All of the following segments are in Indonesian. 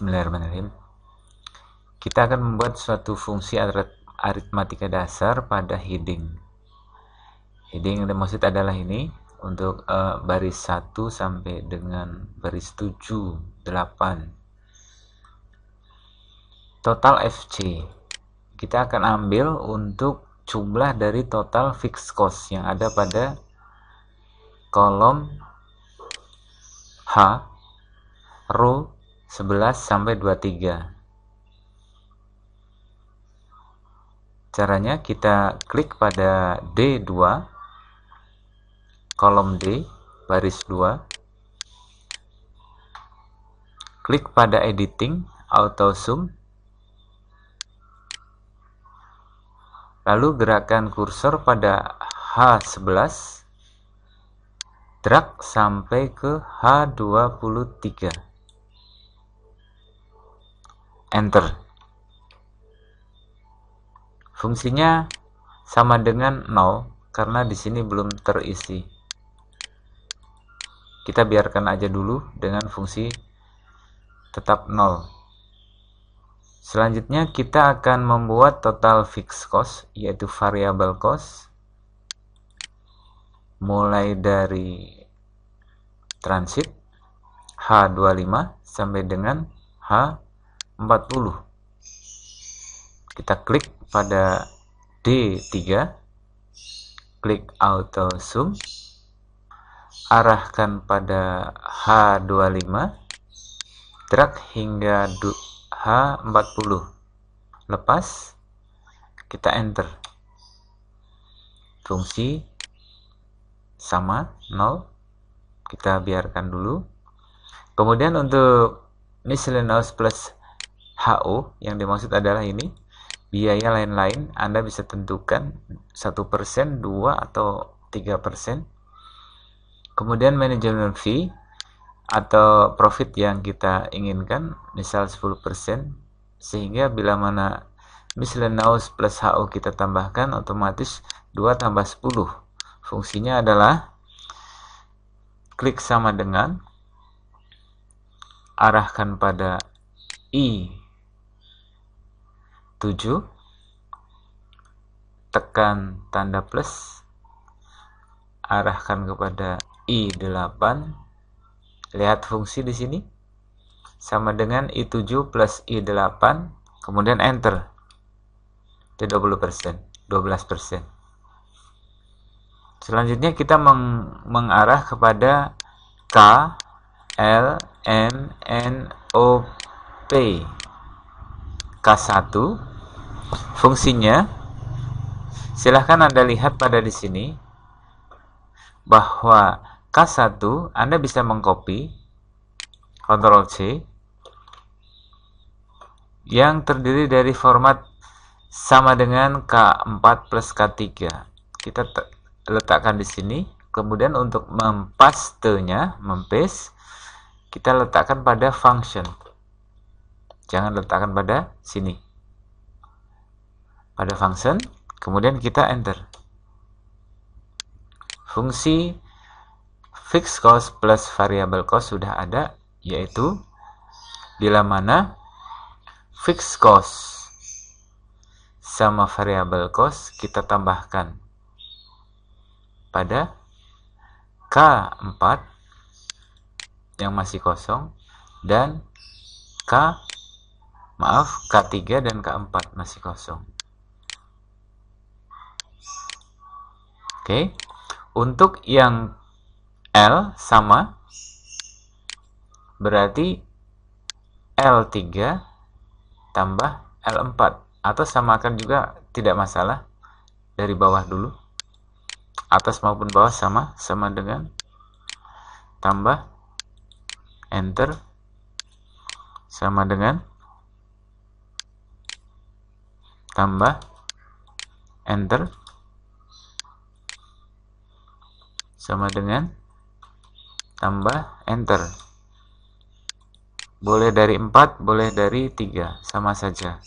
Bismillahirrahmanirrahim. Kita akan membuat suatu fungsi aritmatika dasar pada heading. Heading yang dimaksud adalah ini untuk baris 1 sampai dengan baris 7, 8. Total FC kita akan ambil untuk jumlah dari total fixed cost yang ada pada kolom H, row 11 sampai 23. Caranya kita klik pada D2, kolom D, baris 2, klik pada editing, auto zoom, lalu gerakan kursor pada H11, drag sampai ke H23, enter. Fungsinya sama dengan 0 karena di sini belum terisi. Kita biarkan aja dulu dengan fungsi tetap 0. Selanjutnya kita akan membuat total fixed cost, yaitu variable cost, mulai dari transit H25 sampai dengan H40. Kita klik pada D3, klik auto zoom, arahkan pada H25, drag hingga H40, lepas, kita enter. Fungsi sama 0, kita biarkan dulu. Kemudian untuk miscellaneous plus HO yang dimaksud adalah ini, biaya lain-lain Anda bisa tentukan 1%, 2 atau 3%. Kemudian management fee atau profit yang kita inginkan, misal 10%, sehingga bila mana miscellaneous plus HO kita tambahkan, otomatis 2 tambah 10. Fungsinya adalah klik sama dengan, arahkan pada I7, tekan tanda plus, arahkan kepada I8. Lihat fungsi di sini sama dengan I7 plus I8, kemudian enter. Itu 20%, 12%. Selanjutnya kita mengarah kepada K, L, M, N, O, P. K1 fungsinya, silahkan Anda lihat pada di sini bahwa K1 Anda bisa mengcopy, Ctrl C, yang terdiri dari format sama dengan K4 plus K3. Kita letakkan di sini. Kemudian untuk mempastenya, mempaste, kita letakkan pada function. Jangan letakkan pada sini. Pada function, kemudian kita enter. Fungsi fixed cost plus variable cost sudah ada, yaitu bila mana fixed cost sama variable cost kita tambahkan pada K4 yang masih kosong dan K3 dan K4 masih kosong. Oke. Untuk yang L sama, berarti L3 tambah L4, atau samakan juga tidak masalah, dari bawah dulu, atas maupun bawah sama dengan tambah enter sama dengan tambah enter sama dengan tambah enter. Boleh dari 4, boleh dari 3, sama saja.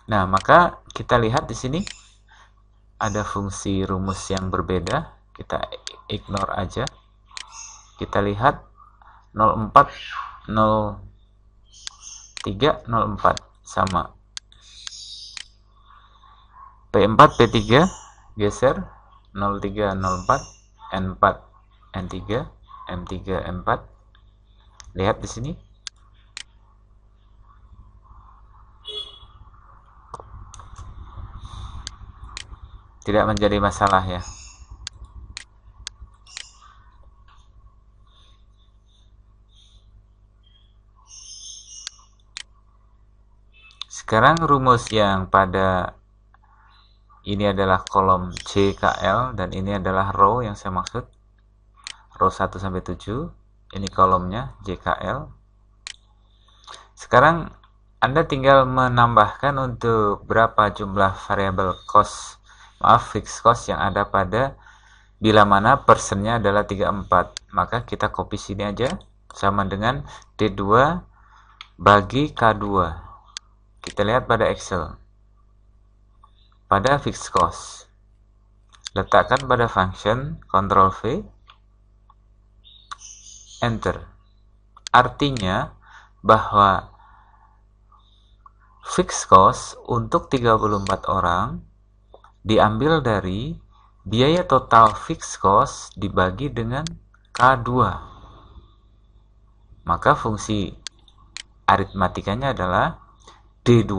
Nah, maka kita lihat di sini ada fungsi rumus yang berbeda, kita ignore aja. Kita lihat 04, 03, 04 sama. P4, P3 geser 03, 04, N4, N3, M3, M4. Lihat di sini. Tidak menjadi masalah ya. Sekarang rumus yang pada ini adalah kolom CKL dan ini adalah row yang saya maksud. Row 1 sampai 7. Ini kolomnya JKL. Sekarang Anda tinggal menambahkan untuk berapa jumlah variabel cost, fixed cost yang ada pada bila mana persennya adalah 34. Maka kita copy sini aja, sama dengan D2 bagi K2. Kita lihat pada Excel. Pada fixed cost, letakkan pada function, Ctrl V, Enter. Artinya bahwa fixed cost untuk 34 orang diambil dari biaya total fixed cost dibagi dengan K2. Maka fungsi aritmatikanya adalah D2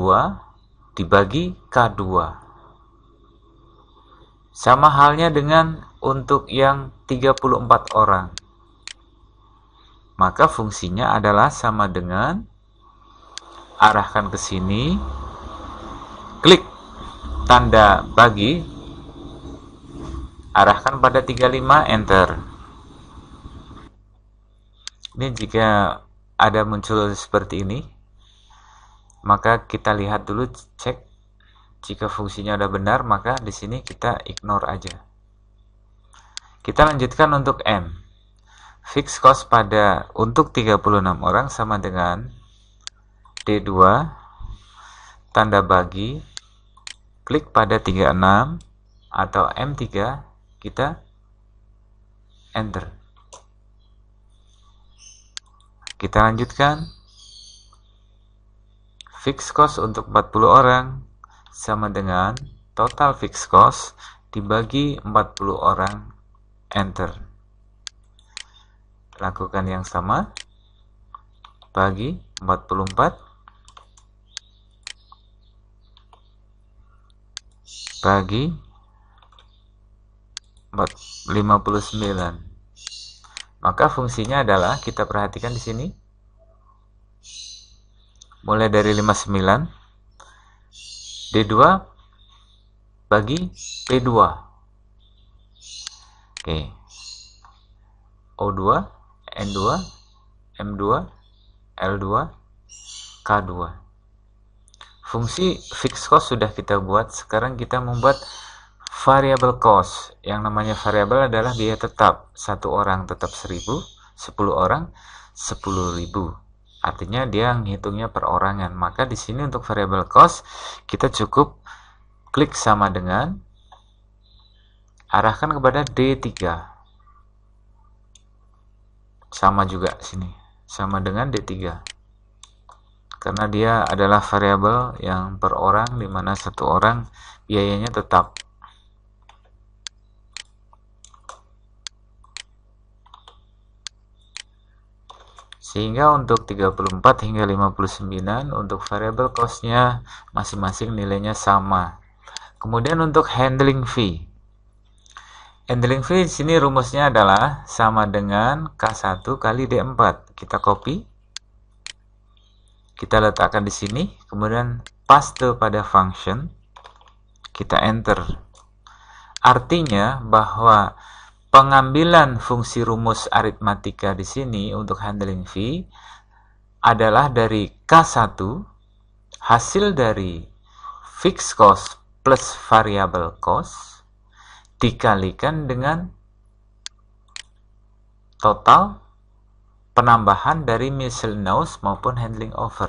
dibagi K2. Sama halnya dengan untuk yang 34 orang. Maka fungsinya adalah sama dengan arahkan ke sini, klik tanda bagi, arahkan pada 35, enter. Ini jika ada muncul seperti ini, maka kita lihat dulu, cek jika fungsinya udah benar, maka di sini kita ignore aja. Kita lanjutkan untuk M. Fixed cost pada untuk 36 orang sama dengan D2 tanda bagi, klik pada 36 atau M3, kita enter. Kita lanjutkan. Fixed cost untuk 40 orang sama dengan total fixed cost dibagi 40 orang, enter. Lakukan yang sama, bagi 44 bagi 59. Maka fungsinya adalah, kita perhatikan di sini, mulai dari 59, D2 bagi P2. Oke. O2, N2, M2, L2, K2. Fungsi fixed cost sudah kita buat. Sekarang kita membuat variable cost. Yang namanya variable adalah biaya tetap. 1 orang tetap 1000, 10 orang 10.000. Artinya dia menghitungnya perorangan. Maka di sini untuk variable cost kita cukup klik sama dengan, arahkan kepada D3. Sama juga sini, sama dengan D3. Karena dia adalah variabel yang per orang, di mana 1 orang biayanya tetap. Sehingga untuk 34 hingga 59 untuk variable cost-nya masing-masing nilainya sama. Kemudian untuk handling fee. Handling fee di sini rumusnya adalah sama dengan K1 kali D4. Kita copy. Kita letakkan di sini, kemudian paste pada function. Kita enter. Artinya bahwa pengambilan fungsi rumus aritmatika di sini untuk handling fee adalah dari K1 hasil dari fixed cost plus variable cost dikalikan dengan total penambahan dari miscellaneous maupun handling over.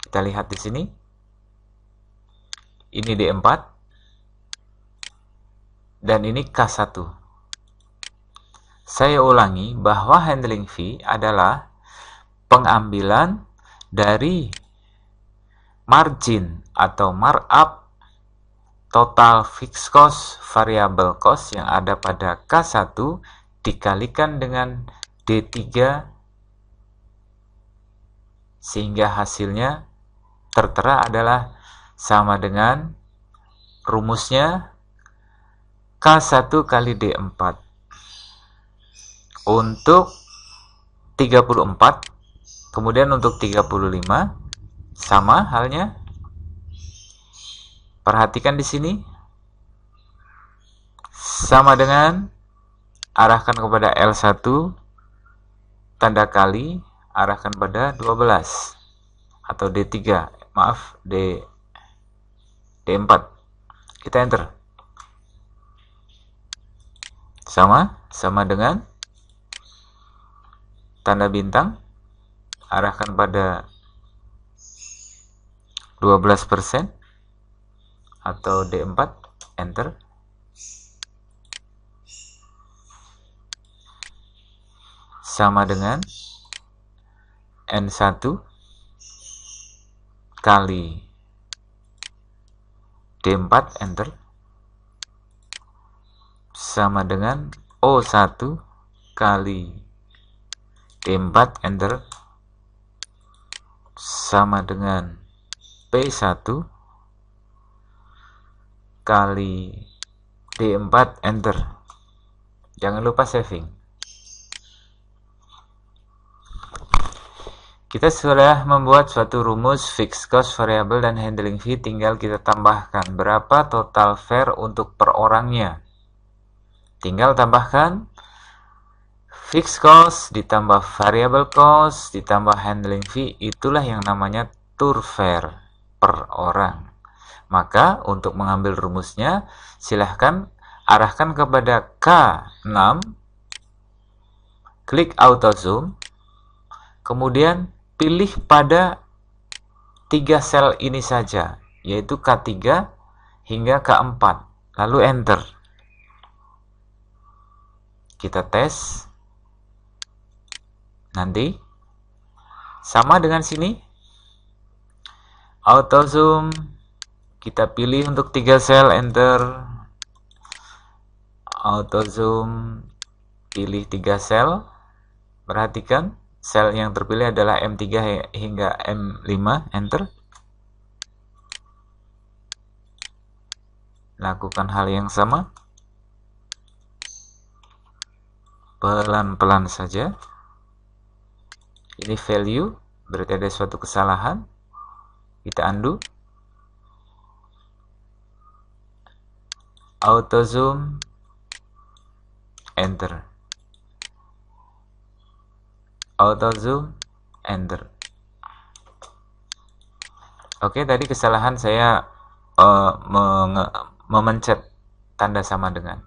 Kita lihat di sini. Ini D4. dan ini K1. Saya ulangi bahwa handling fee adalah pengambilan dari margin atau markup total fixed cost variable cost yang ada pada K1 dikalikan dengan D3 sehingga hasilnya tertera adalah sama dengan rumusnya K1 kali D4 untuk 34, kemudian untuk 35 sama halnya. Perhatikan di sini sama dengan arahkan kepada L1 tanda kali arahkan pada 12 atau D3, maaf D4. Kita enter. Sama dengan tanda bintang arahkan pada 12% atau D4, enter. Sama dengan N1 kali D4, enter. Sama dengan O1 kali D4, enter. Sama dengan P1 kali D4, enter. Jangan lupa saving. Kita sudah membuat suatu rumus fixed cost variable dan handling fee, tinggal kita tambahkan berapa total fare untuk per orangnya. Tinggal tambahkan fixed cost ditambah variable cost ditambah handling fee, itulah yang namanya tour fare per orang. Maka untuk mengambil rumusnya silahkan arahkan kepada K6, klik auto zoom, kemudian pilih pada 3 sel ini saja, yaitu K3 hingga K4, lalu enter. Kita tes. Nanti sama dengan sini. Auto zoom, kita pilih untuk 3 sel, enter. Auto zoom, pilih 3 sel. Perhatikan sel yang terpilih adalah M3 hingga M5, enter. Lakukan hal yang sama. Pelan-pelan saja. Ini value, berarti ada suatu kesalahan. Kita undo. Auto zoom, enter. Auto zoom, enter. Oke, tadi kesalahan saya memencet tanda sama dengan.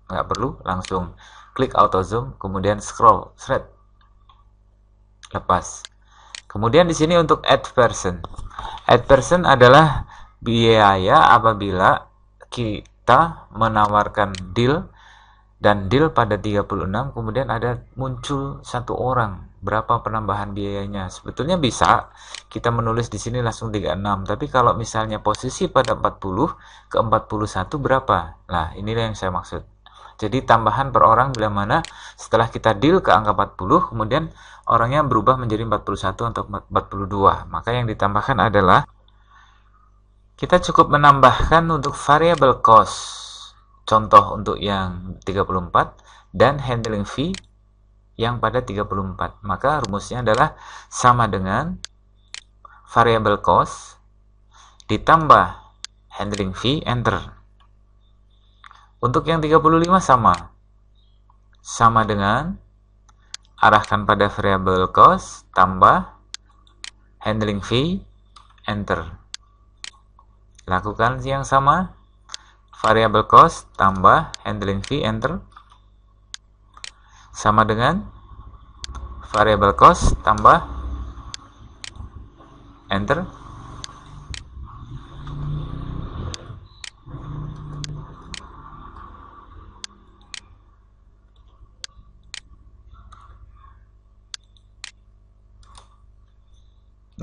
Nggak perlu, langsung klik auto zoom, kemudian scroll, thread, lepas. Kemudian di sini untuk add person. Add person adalah biaya apabila kita menawarkan deal dan deal pada 36, kemudian ada muncul satu orang, berapa penambahan biayanya. Sebetulnya bisa kita menulis di sini langsung 36, tapi kalau misalnya posisi pada 40 ke 41 berapa? Nah, inilah yang saya maksud. Jadi tambahan per orang bila mana setelah kita deal ke angka 40, kemudian orangnya berubah menjadi 41 atau 42. Maka yang ditambahkan adalah kita cukup menambahkan untuk variable cost. Contoh untuk yang 34 dan handling fee yang pada 34. Maka rumusnya adalah sama dengan variable cost ditambah handling fee, enter. Untuk yang 35 sama dengan arahkan pada variable cost tambah handling fee, enter. Lakukan yang sama, variable cost tambah handling fee, enter. Sama dengan variable cost tambah enter.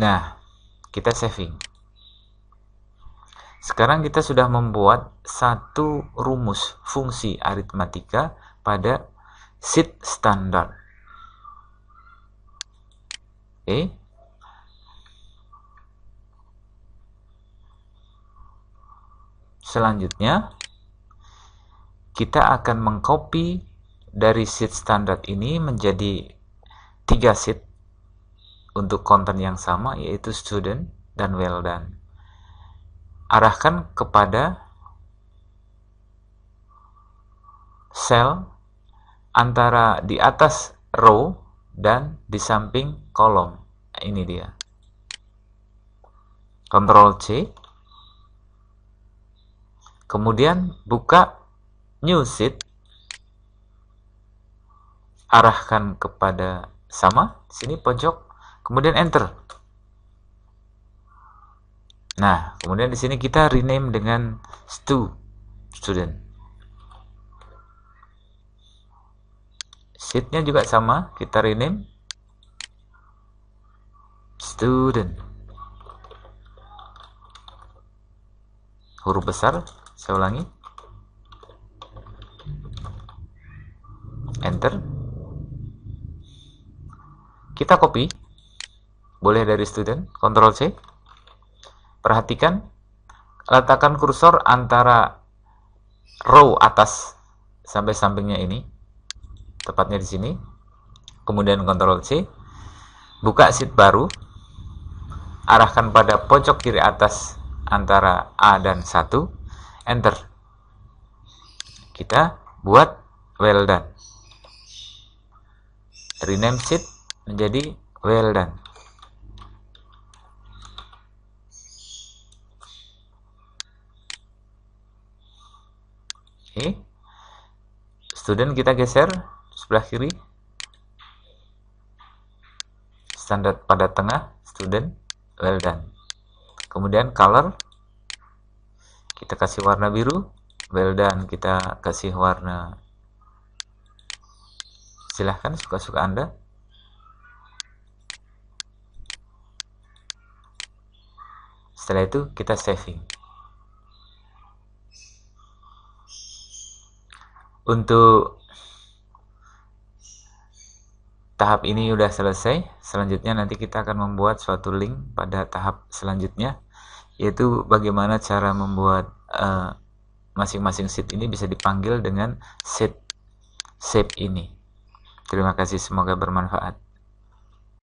Nah, kita saving. Sekarang kita sudah membuat satu rumus fungsi aritmatika pada sheet standar. Oke. Selanjutnya, kita akan mengcopy dari sheet standar ini menjadi 3 sheet untuk konten yang sama, yaitu student dan well done. Arahkan kepada sel antara di atas row dan di samping kolom. Nah, ini dia. Ctrl C. Kemudian buka new sheet. Arahkan kepada sama, sini pojok, kemudian enter. Nah, kemudian di sini kita rename dengan student. Sheetnya juga sama, kita rename student. Huruf besar, saya ulangi. Enter. Kita copy. Boleh dari student, Ctrl C. Perhatikan, letakkan kursor antara row atas sampai sampingnya ini, tepatnya di sini. Kemudian Ctrl C, buka sheet baru, arahkan pada pojok kiri atas antara A dan 1, enter. Kita buat well done. Rename sheet menjadi well done. Oke. Student kita geser sebelah kiri. Standar pada tengah, student, well done. Kemudian color, kita kasih warna biru. Well done, kita kasih warna, silahkan suka-suka Anda. Setelah itu kita saving. Untuk tahap ini sudah selesai. Selanjutnya nanti kita akan membuat suatu link pada tahap selanjutnya, yaitu bagaimana cara membuat masing-masing sheet ini bisa dipanggil dengan sheet shape ini. Terima kasih, semoga bermanfaat.